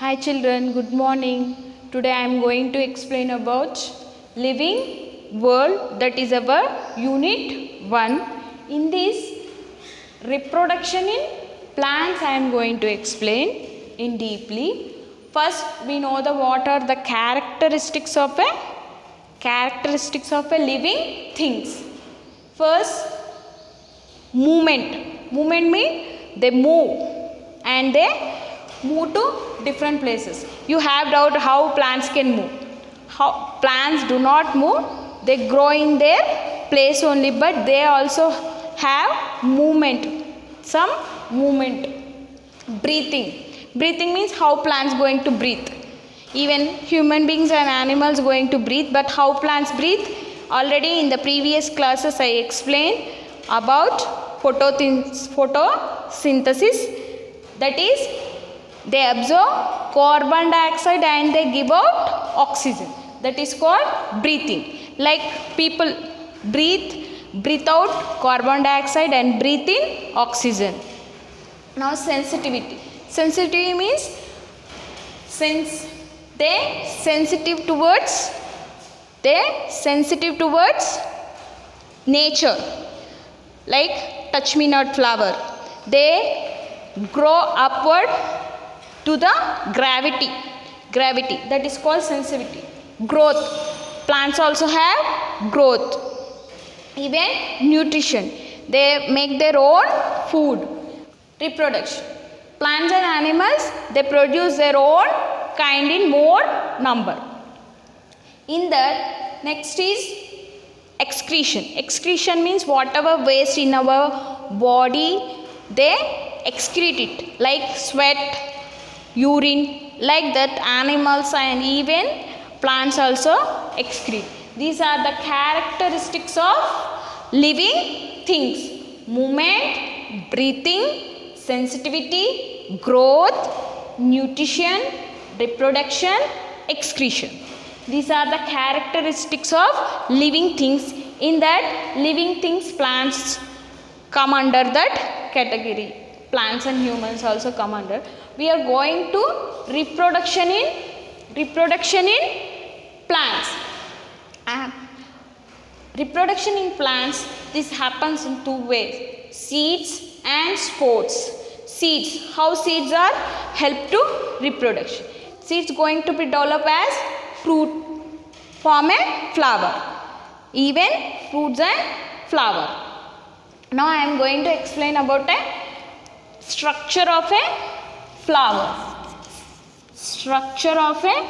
Hi children, good morning. Today I am going to explain about living world, that is our unit 1. In this reproduction in plants I am going to explain in deeply. First we know what are the characteristics of a living things. First, movement. Movement means they move and they move to different places. You have doubt how plants can move. How plants do not move, they grow in their place only, but they also have movement, some movement. Breathing means how plants going to breathe. Even human beings and animals going to breathe, but how plants breathe, already in the previous classes I explained about photosynthesis. That is, they absorb carbon dioxide and they give out oxygen. That is called breathing. Like people breathe out carbon dioxide and breathe in oxygen. Now sensitivity. Sensitivity means since they sensitive towards nature. Like touch me not flower. They grow upward to the gravity, that is called sensitivity. Growth, plants also have growth. Even nutrition, they make their own food. Reproduction, plants and animals, they produce their own kind in more number. In that, next is excretion means whatever waste in our body, they excrete it, like sweat, urine, like that animals and even plants also excrete. These are the characteristics of living things: movement, breathing, sensitivity, growth, nutrition, reproduction, excretion. These are the characteristics of living things. In that, living things, plants come under that category. Plants and humans also come under. We are going to reproduction in plants. Reproduction in plants, this happens in two ways: seeds and spores. Seeds, how seeds are help to reproduction. Seeds going to be developed as fruit, form a flower. Even fruits and flower. Now I am going to explain about a structure of a flower. Structure of a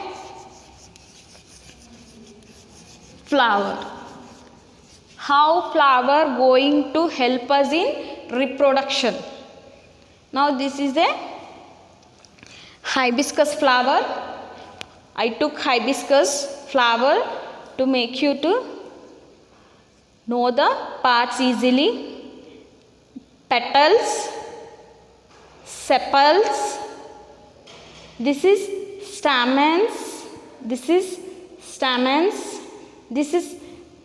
flower. How flower going to help us in reproduction. Now this is a hibiscus flower. I took hibiscus flower to make you to know the parts easily. Petals, sepals, this is stamens, this is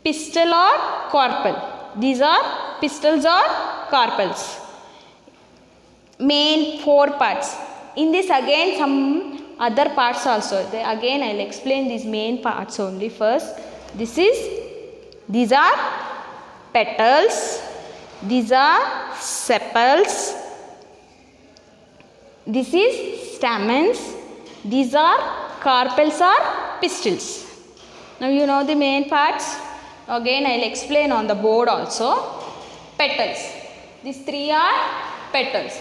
pistil or carpel. These are pistils or carpels. Main four parts. In this again some other parts also. Again I will explain these main parts only first. These are petals, these are sepals, this is stamens, these are carpels or pistils. Now you know the main parts. Again I will explain on the board also. Petals. These three are petals.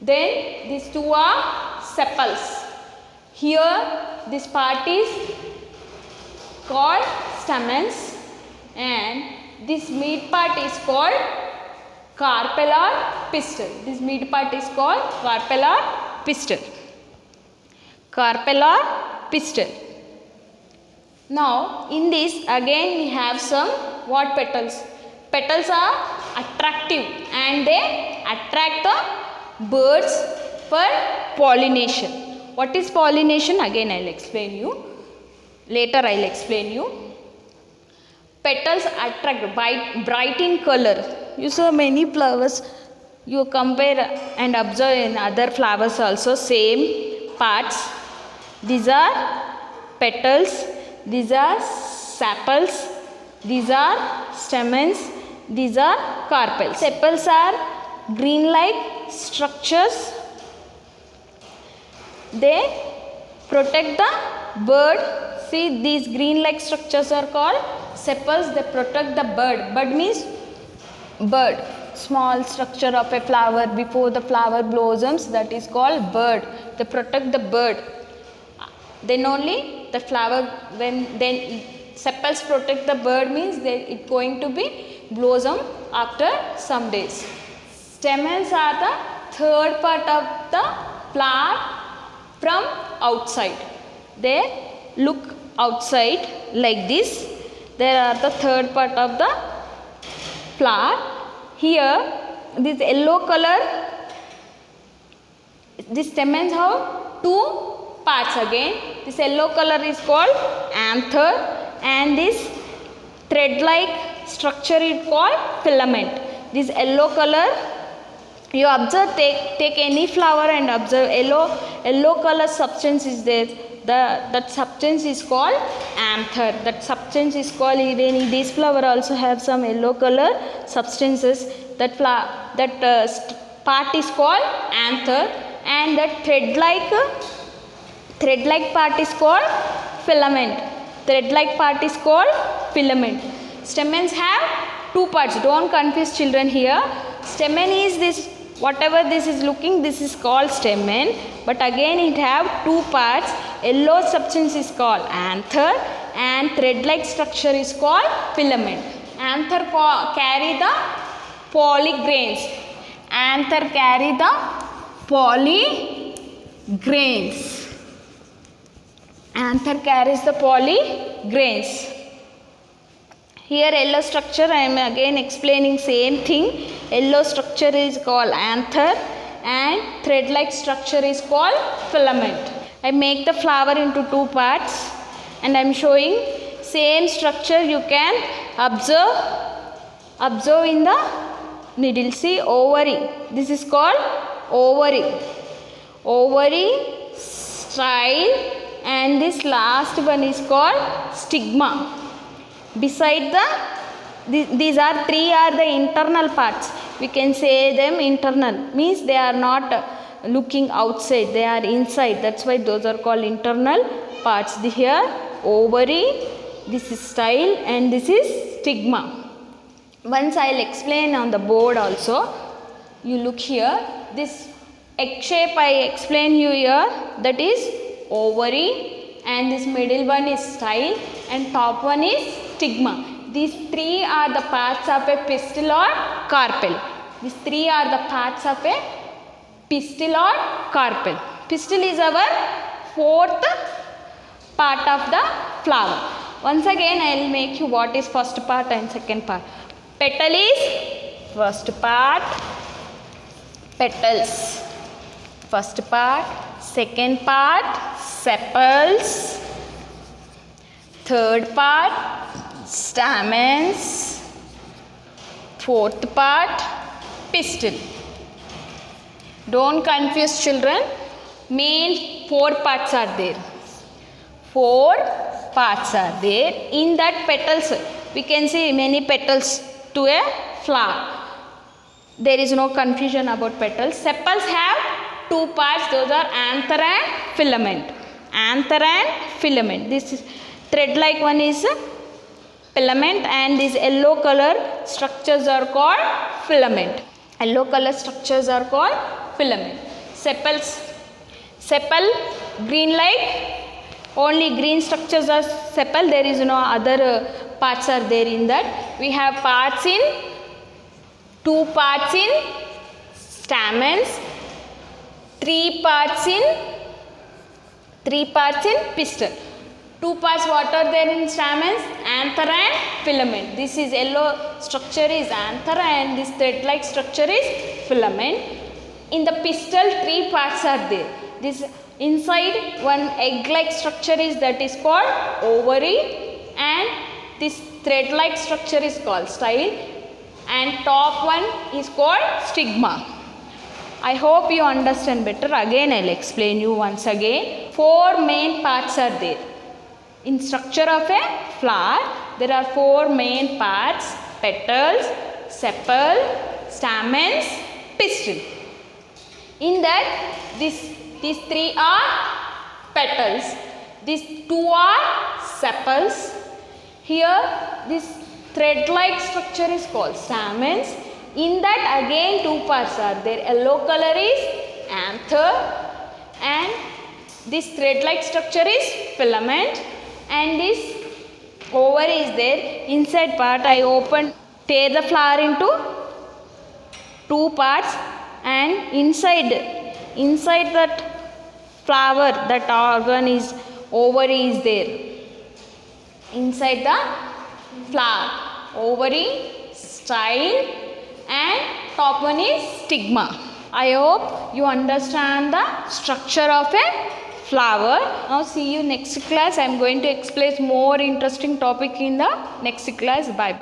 Then these two are sepals. Here this part is called stamens and this mid part is called carpel or pistil. This mid part is called carpel or pistil. Carpel or pistil. Now in this again we have some what petals. Petals are attractive and they attract the birds for pollination. What is pollination? Again I will explain you. Later I will explain you. Petals attract bright in color. You saw many flowers You compare and observe in other flowers also same parts. These are petals, these are sepals, these are stamens, these are carpels. Sepals are green like structures. They protect the bird. See, these green like structures are called sepals. They protect the bird. Bird means bird. Small structure of a flower before the flower blossoms, that is called bird. They protect the bird. Then only the flower, when then sepals protect the bird means it going to be blossom after some days. Stamens are the third part of the flower from outside. They look outside like this. They are the third part of the flower. Here this yellow color, this stamens have two parts again. This yellow color is called anther and this thread like structure is called filament. This yellow color, you observe, take any flower and observe yellow color substance is there. That substance is called anther. That substance is called, even in this flower also have some yellow color substances. That part is called anther, and that thread like part is called filament. Thread like part is called filament. Stamens have two parts. Don't confuse children here. Stamen is this, whatever this is looking, this is called stamen, but again it have two parts. Yellow substance is called anther and thread like structure is called filament. Anther carry the polygrains. Anther carry the polygrains. Anther carries the polygrains. Here yellow structure, I am again explaining same thing. Yellow structure is called anther and thread like structure is called filament. I make the flower into two parts and I am showing same structure. You can observe in the needle. See, ovary, this is called ovary. Ovary, style, and this last one is called stigma. Beside these are three are the internal parts. We can say them internal, means they are not looking outside, they are inside. That's why those are called internal parts. Here ovary, this is style, and this is stigma. Once I'll explain on the board also. You look here, this egg shape I explain you here, that is ovary, and this middle one is style and top one is stigma. These three are the parts of a pistil or carpel. These three are the parts of a pistil or carpel. Pistil is our fourth part of the flower. Once again I will make you what is first part and second part. Petal is first part, petals, first part. Second part, sepals. Third part, stamens. Fourth part, pistil. Don't confuse children. Main four parts are there. Four parts are there. In that petals, we can see many petals to a flower. There is no confusion about petals. Sepals have two parts, those are anther and filament. Anther and filament. This is thread like one is filament and these yellow color structures are called filament. Yellow color structures are called filament. Sepals, sepal green like, only green structures are sepal. There is no other parts are there in that. We have parts in, two parts in stamens, three parts in pistil. Two parts what are there in stamens? Anther and filament. This is yellow structure is anther and this thread like structure is filament. In the pistil three parts are there. This inside one egg like structure is, that is called ovary, and this thread like structure is called style, and top one is called stigma. I hope you understand better. Again I'll explain you once again. 4 main parts are there. In structure of a flower, there are 4 main parts: petals, sepal, stamens, pistil. In that, these 3 are petals, these 2 are sepals. Here this thread-like structure is called stamens. In that again 2 parts are there. Yellow color is anther, and this thread-like structure is filament, and this ovary is there. Inside part I tear the flower into 2 parts, and inside that flower, that organ is ovary is there. Inside the flower, ovary, style, and top one is stigma. I hope you understand the structure of a flower. Now see you next class. I am going to explain more interesting topic in the next class. Bye bye.